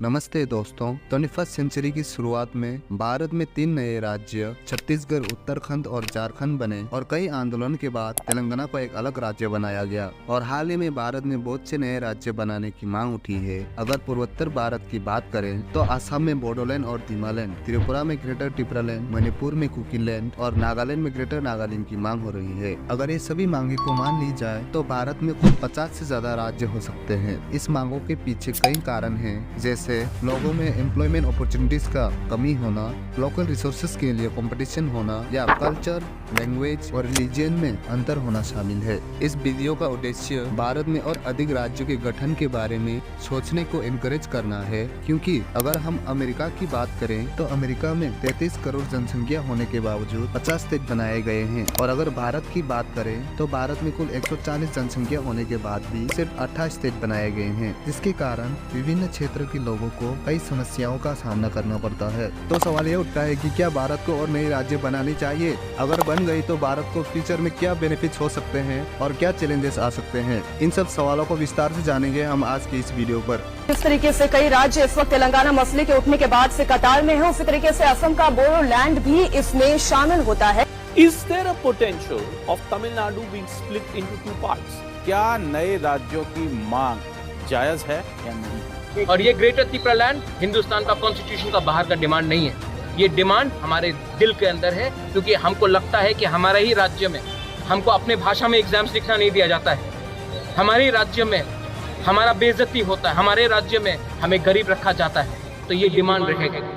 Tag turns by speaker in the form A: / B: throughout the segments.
A: नमस्ते दोस्तों, 21st century की शुरुआत में भारत में 3 नए राज्य छत्तीसगढ़, उत्तराखंड और झारखंड बने और कई आंदोलन के बाद तेलंगाना को एक अलग राज्य बनाया गया। और हाल ही में भारत में बहुत से नए राज्य बनाने की मांग उठी है। अगर पूर्वोत्तर भारत की बात करें तो असम में बोडोलैंड और दीमालैंड, त्रिपुरा में ग्रेटर त्रिपुरालैंड, मणिपुर में कुकीलैंड और नागालैंड में ग्रेटर नागालैंड की मांग हो रही है। अगर ये सभी मांगे को मान ली जाए तो भारत में कुल 50 से ज्यादा राज्य हो सकते हैं। इस मांगों के पीछे कई कारण हैं, जैसे लोगों में एम्प्लॉयमेंट अपॉर्चुनिटीज का कमी होना, लोकल रिसोर्सेज के लिए कंपटीशन होना या कल्चर, लैंग्वेज और रिलीजन में अंतर होना शामिल है। इस वीडियो का उद्देश्य भारत में और अधिक राज्यों के गठन के बारे में सोचने को एनकरेज करना है, क्योंकि अगर हम अमेरिका की बात करें तो अमेरिका में 33 करोड़ जनसंख्या होने के बावजूद 50 स्टेट बनाए गए हैं। और अगर भारत की बात करें तो भारत में कुल 140 जनसंख्या होने के बाद भी सिर्फ 28 स्टेट बनाए गए हैं, जिसके कारण विभिन्न क्षेत्र के लोगों को कई समस्याओं का सामना करना पड़ता है। तो सवाल ये उठता है कि क्या भारत को और नए राज्य बनाने चाहिए? अगर बन गई तो भारत को फ्यूचर में क्या बेनिफिट्स हो सकते हैं और क्या चैलेंजेस आ सकते हैं? इन सब सवालों को विस्तार से जानेंगे हम आज की इस वीडियो पर।
B: इस तरीके से कई राज्य इस वक्त तेलंगाना मसले के उठने के बाद से कतार में है, उसी तरीके से असम का बोडोलैंड भी इसमें शामिल होता है।
C: Is there a potential of Tamil Nadu being split into two parts? क्या नए राज्यों की मांग जायज है या नहीं?
D: और ये ग्रेटर त्रिपुरालैंड हिंदुस्तान का कॉन्स्टिट्यूशन का बाहर का डिमांड नहीं है। ये डिमांड हमारे दिल के अंदर है, क्योंकि हमको लगता है कि हमारे ही राज्य में हमको अपने भाषा में एग्जाम्स लिखना नहीं दिया जाता है। हमारे ही राज्य में हमारा बेइज्जती होता है, हमारे राज्य में हमें गरीब रखा जाता है। तो ये डिमांड रहेगी।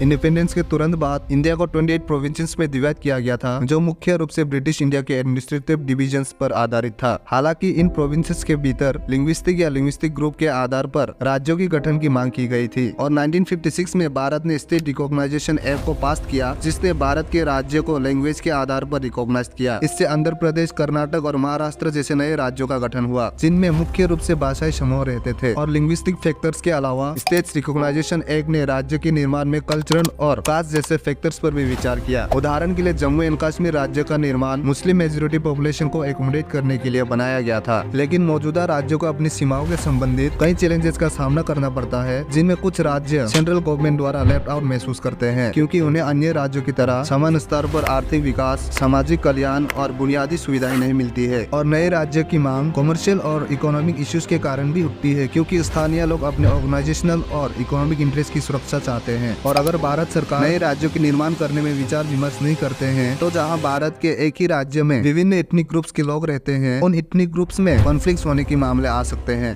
A: इंडिपेंडेंस के तुरंत बाद इंडिया को 28 प्रोविंसेस में डिवाइड किया गया था, जो मुख्य रूप से ब्रिटिश इंडिया के एडमिनिस्ट्रेटिव डिविजन्स पर आधारित था। हालांकि इन प्रोविंसेस के भीतर लिंग्विस्टिक ग्रुप के आधार पर राज्यों की गठन की मांग की गई थी। और 1956 में भारत ने स्टेट रिकॉग्नाइजेशन एक्ट को पास किया, जिसने भारत के राज्य को लैंग्वेज के आधार पर रिकॉग्नाइज किया। इससे आंध्र प्रदेश, कर्नाटक और महाराष्ट्र जैसे नए राज्यों का गठन हुआ, जिनमें मुख्य रूप से भाषाई समूह रहते थे। और लिंग्विस्टिक फैक्टर्स के अलावा स्टेट्स रिकॉग्नाइजेशन एक्ट ने राज्य के निर्माण में कल्चरल और कास्ट जैसे फैक्टर्स पर भी विचार किया। उदाहरण के लिए जम्मू एंड कश्मीर राज्य का निर्माण मुस्लिम मेजोरिटी पॉपुलेशन को एकोमोडेट करने के लिए बनाया गया था, लेकिन मौजूदा राज्यों को अपनी सीमाओं के संबंधित कई चैलेंजेस का सामना करना पड़ता है, जिनमें कुछ राज्य सेंट्रल गवर्नमेंट द्वारा लेफ्ट आउट महसूस करते हैं, क्योंकि उन्हें अन्य राज्यों की तरह समान स्तर पर आर्थिक विकास, सामाजिक कल्याण और बुनियादी सुविधाएं नहीं मिलती है। और नए राज्य की मांग कमर्शियल और इकोनॉमिक इश्यूज के कारण भी उठती है, क्योंकि स्थानीय लोग अपने ऑर्गेनाइजेशनल और इकोनॉमिक इंटरेस्ट की सुरक्षा चाहते हैं। और अगर भारत सरकार नए राज्यों के निर्माण करने में विचार विमर्श नहीं करते हैं, तो जहां भारत के एक ही राज्य में विभिन्न एथनिक ग्रुप्स के लोग रहते हैं, उन एथनिक ग्रुप्स में कॉन्फ्लिक्ट होने के मामले आ सकते हैं।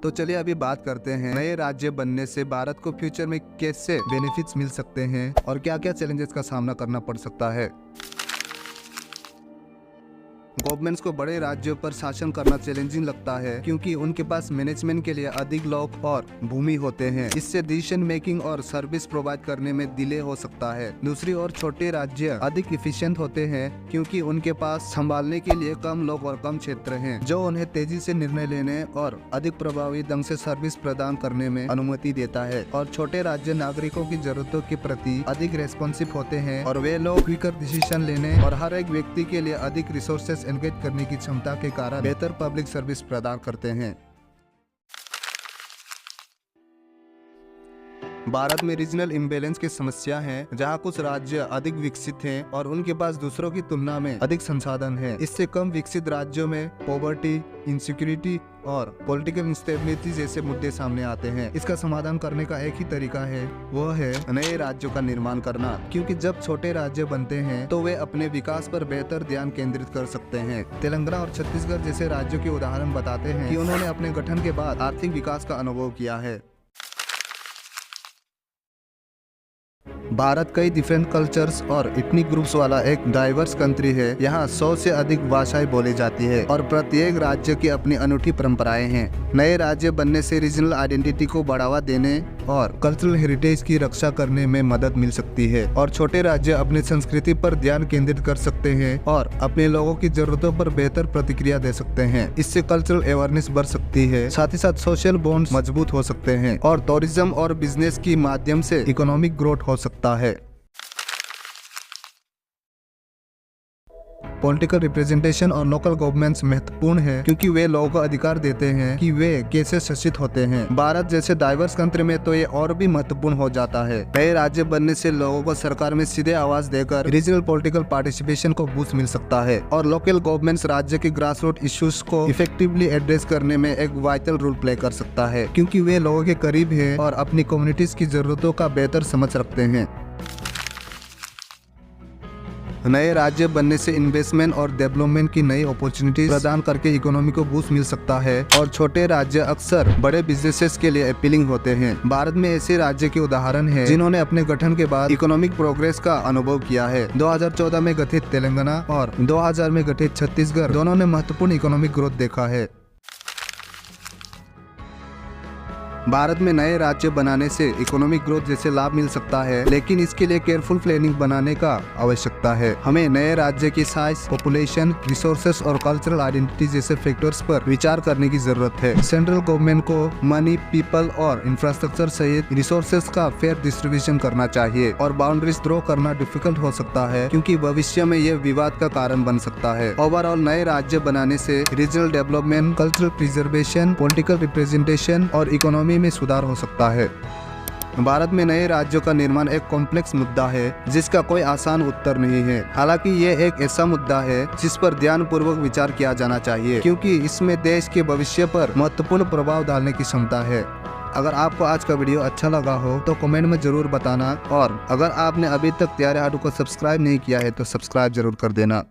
A: तो चलिए अभी बात करते हैं नए राज्य बनने से भारत को फ्यूचर में कैसे बेनिफिट्स मिल सकते हैं और क्या क्या चैलेंजेस का सामना करना पड़ सकता है। गवर्नमेंट्स को बड़े राज्यों पर शासन करना चैलेंजिंग लगता है, क्योंकि उनके पास मैनेजमेंट के लिए अधिक लोग और भूमि होते हैं। इससे डिसीजन मेकिंग और सर्विस प्रोवाइड करने में डिले हो सकता है। दूसरी ओर छोटे राज्य अधिक इफिशिएंट होते हैं, क्योंकि उनके पास संभालने के लिए कम लोग और कम क्षेत्र हैं, जो उन्हें तेजी से निर्णय लेने और अधिक प्रभावी ढंग से सर्विस प्रदान करने में अनुमति देता है। और छोटे राज्य नागरिकों की जरूरतों के प्रति अधिक रेस्पॉन्सिव होते हैं, और वे लोग क्विकर डिसीजन लेने और हर एक व्यक्ति के लिए अधिक रिसोर्सेज एंगेज करने की क्षमता के कारण बेहतर पब्लिक सर्विस प्रदान करते हैं। भारत में रीजनल इम्बैलेंस की समस्या है, जहां कुछ राज्य अधिक विकसित हैं और उनके पास दूसरों की तुलना में अधिक संसाधन है। इससे कम विकसित राज्यों में पॉवर्टी, इनसिक्योरिटी और पॉलिटिकल इंस्टेबिलिटी जैसे मुद्दे सामने आते हैं। इसका समाधान करने का एक ही तरीका है, वह है नए राज्यों का निर्माण करना, क्योंकि जब छोटे राज्य बनते हैं तो वे अपने विकास पर बेहतर ध्यान केंद्रित कर सकते हैं। तेलंगाना और छत्तीसगढ़ जैसे राज्यों के उदाहरण बताते हैं कि उन्होंने अपने गठन के बाद आर्थिक विकास का अनुभव किया है। भारत कई डिफरेंट कल्चर्स और एथनिक ग्रुप्स वाला एक डाइवर्स कंट्री है। यहाँ 100 से अधिक भाषाएं बोली जाती है और प्रत्येक राज्य की अपनी अनूठी परंपराएं हैं। नए राज्य बनने से रीजनल आइडेंटिटी को बढ़ावा देने और कल्चरल हेरिटेज की रक्षा करने में मदद मिल सकती है। और छोटे राज्य अपनी संस्कृति पर ध्यान केंद्रित कर सकते हैं और अपने लोगों की जरूरतों पर बेहतर प्रतिक्रिया दे सकते हैं। इससे कल्चरल अवेयरनेस बढ़ सकती है, साथ ही साथ सोशल बॉन्ड्स मजबूत हो सकते हैं और टूरिज्म और बिजनेस की माध्यम से इकोनॉमिक ग्रोथ हो सकता है। पॉलिटिकल रिप्रेजेंटेशन और लोकल गवर्नमेंट्स महत्वपूर्ण है, क्योंकि वे लोगों को अधिकार देते हैं कि वे कैसे शासित होते हैं। भारत जैसे डाइवर्स कंट्री में तो ये और भी महत्वपूर्ण हो जाता है। नए राज्य बनने से लोगों को सरकार में सीधे आवाज देकर रीजनल पॉलिटिकल पार्टिसिपेशन को बूस्ट मिल सकता है और लोकल गवर्नमेंट्स राज्य के ग्रास रूट इश्यूज को इफेक्टिवली एड्रेस करने में एक वाइटल रोल प्ले कर सकता है, क्योंकि वे लोगों के करीब है और अपनी कम्युनिटीज की जरूरतों का बेहतर समझ रखते हैं। नए राज्य बनने से इन्वेस्टमेंट और डेवलपमेंट की नई अपॉर्चुनिटीज प्रदान करके इकोनॉमी को बूस्ट मिल सकता है और छोटे राज्य अक्सर बड़े बिजनेसेस के लिए अपीलिंग होते हैं। भारत में ऐसे राज्य के उदाहरण हैं जिन्होंने अपने गठन के बाद इकोनॉमिक प्रोग्रेस का अनुभव किया है। 2014 में गठित तेलंगाना और 2000 में गठित छत्तीसगढ़ दोनों ने महत्वपूर्ण इकोनॉमिक ग्रोथ देखा है। भारत में नए राज्य बनाने से इकोनॉमिक ग्रोथ जैसे लाभ मिल सकता है, लेकिन इसके लिए केयरफुल प्लानिंग बनाने का आवश्यकता है। हमें नए राज्य की साइज, पॉपुलेशन, रिसोर्सेस और कल्चरल आइडेंटिटी जैसे फैक्टर्स पर विचार करने की जरूरत है। सेंट्रल गवर्नमेंट को मनी, पीपल और इंफ्रास्ट्रक्चर सहित रिसोर्सेस का फेयर डिस्ट्रीब्यूशन करना चाहिए और बाउंड्रीज ड्रॉ करना डिफिकल्ट हो सकता है, क्योंकि भविष्य में यह विवाद का कारण बन सकता है। ओवरऑल नए राज्य बनाने से regional development, cultural preservation, political representation और इकोनॉमी में सुधार हो सकता है। भारत में नए राज्यों का निर्माण एक कॉम्प्लेक्स मुद्दा है जिसका कोई आसान उत्तर नहीं है। हालांकि यह एक ऐसा मुद्दा है जिस पर ध्यानपूर्वक विचार किया जाना चाहिए, क्योंकि इसमें देश के भविष्य पर महत्वपूर्ण प्रभाव डालने की क्षमता है। अगर आपको आज का वीडियो अच्छा लगा हो तो कमेंट में जरूर बताना, और अगर आपने अभी तक त्यारे हाडू को सब्सक्राइब नहीं किया है तो सब्सक्राइब जरूर कर देना।